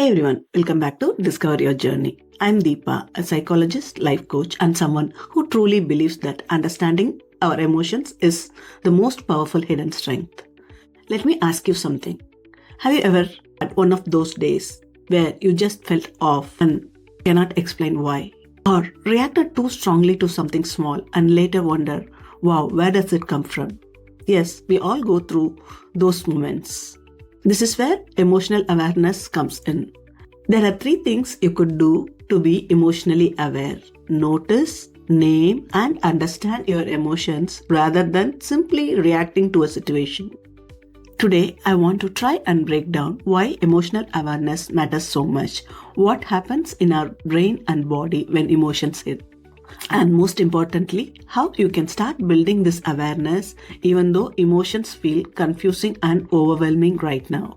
Hey everyone, welcome back to Discover Your Journey. I'm Deepa, a psychologist, life coach, and someone who truly believes that understanding our emotions is the most powerful hidden strength. Let me ask you something. Have you ever had one of those days where you just felt off and cannot explain why? Or reacted too strongly to something small and later wonder, wow, where does it come from? Yes, we all go through those moments. This is where emotional awareness comes in. There are 3 things you could do to be emotionally aware. Notice, name, and understand your emotions rather than simply reacting to a situation. Today, I want to try and break down why emotional awareness matters so much, what happens in our brain and body when emotions hit, and most importantly, how you can start building this awareness even though emotions feel confusing and overwhelming right now.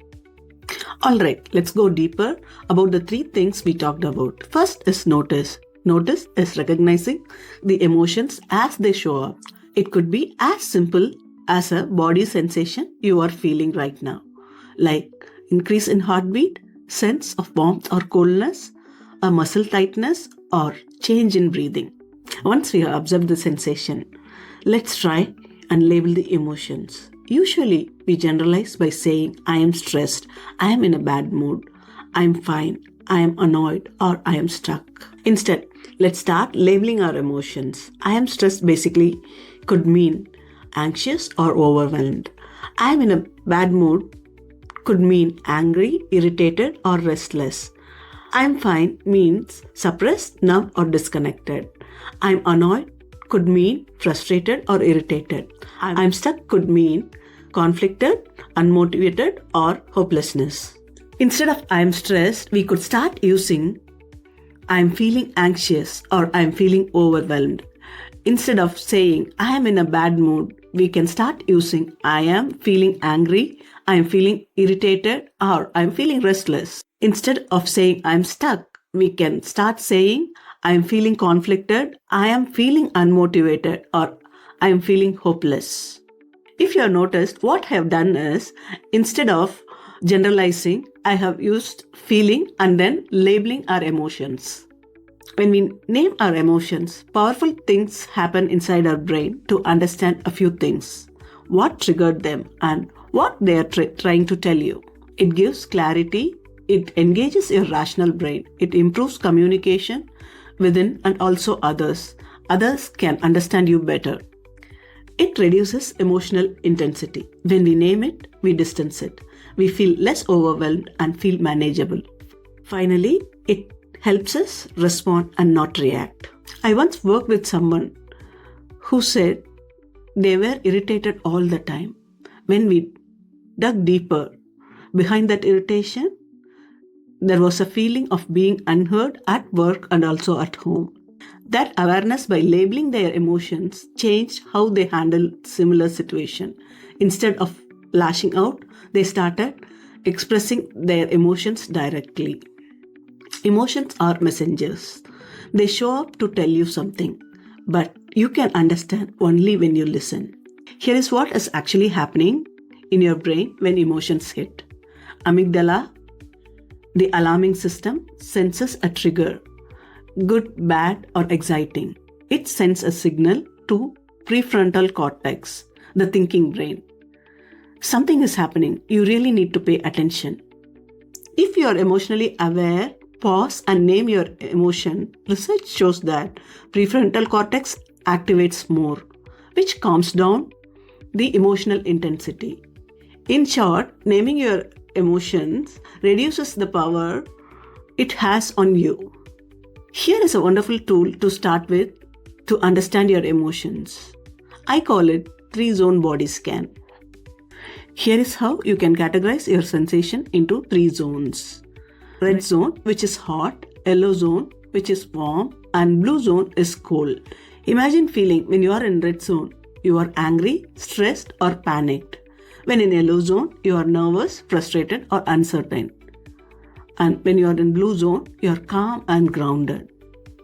Alright, let's go deeper about the 3 things we talked about. First is notice. Notice is recognizing the emotions as they show up. It could be as simple as a body sensation you are feeling right now, like increase in heartbeat, sense of warmth or coldness, a muscle tightness, or change in breathing. Once we have observed the sensation, let's try and label the emotions. Usually, we generalize by saying, I am stressed, I am in a bad mood, I am fine, I am annoyed, or I am stuck. Instead, let's start labeling our emotions. I am stressed basically could mean anxious or overwhelmed. I am in a bad mood could mean angry, irritated, or restless. I am fine means suppressed, numb, or disconnected. I'm annoyed could mean frustrated or irritated. I'm stuck could mean conflicted, unmotivated, or hopelessness. Instead of I'm stressed, we could start using I'm feeling anxious or I'm feeling overwhelmed. Instead of saying I am in a bad mood, we can start using I am feeling angry, I am feeling irritated, or I am feeling restless. Instead of saying I'm stuck, we can start saying I am feeling conflicted, I am feeling unmotivated, or I am feeling hopeless. If you have noticed, what I have done is, instead of generalizing, I have used feeling and then labeling our emotions. When we name our emotions, powerful things happen inside our brain to understand a few things. What triggered them and what they are trying to tell you. It gives clarity, it engages your rational brain, it improves communication within and also others. Others can understand you better. It reduces emotional intensity. When we name it, we distance it. We feel less overwhelmed and feel manageable. Finally, it helps us respond and not react. I once worked with someone who said they were irritated all the time. When we dug deeper behind that irritation, there was a feeling of being unheard at work and also at home. That awareness by labeling their emotions changed how they handled similar situation. Instead of lashing out, they started expressing their emotions directly. Emotions are messengers. They show up to tell you something, but you can understand only when you listen. Here is what is actually happening in your brain when emotions hit. Amygdala, the alarming system, senses a trigger, good, bad, or exciting. It sends a signal to prefrontal cortex, the thinking brain. Something is happening. You really need to pay attention. If you are emotionally aware, pause and name your emotion. Research shows that prefrontal cortex activates more, which calms down the emotional intensity. In short, naming your emotions reduces the power it has on you. Here is a wonderful tool to start with to understand your emotions. I call it 3-zone body scan. Here is how you can categorize your sensation into 3 zones. Red zone, which is hot, yellow zone, which is warm, and blue zone is cold. Imagine feeling when you are in red zone, you are angry, stressed, or panicked. When in yellow zone, you are nervous, frustrated, or uncertain. And when you are in blue zone, you are calm and grounded.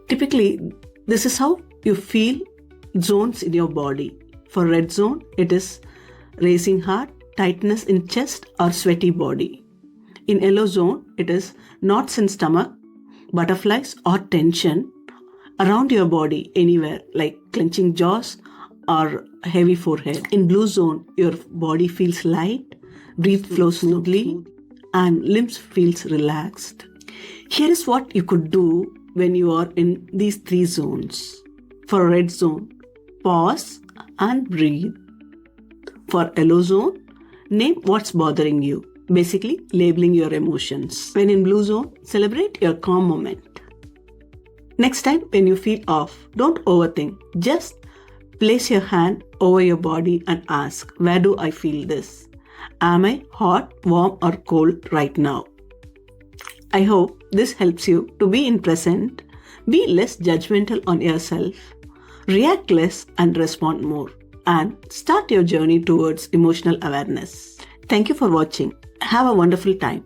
Typically, this is how you feel zones in your body. For red zone, it is racing heart, tightness in chest, or sweaty body. In yellow zone, it is knots in stomach, butterflies or tension around your body anywhere like clenching jaws or heavy forehead. In blue zone, your body feels light, breath flows smoothly, and limbs feels relaxed. Here is what you could do when you are in these three zones. For red zone, pause and breathe. For yellow zone, name what's bothering you, basically labeling your emotions. When in blue zone, celebrate your calm moment. Next time when you feel off, don't overthink. Just place your hand over your body and ask, where do I feel this? Am I hot, warm or cold right now? I hope this helps you to be in present, be less judgmental on yourself, react less and respond more, and start your journey towards emotional awareness. Thank you for watching. Have a wonderful time.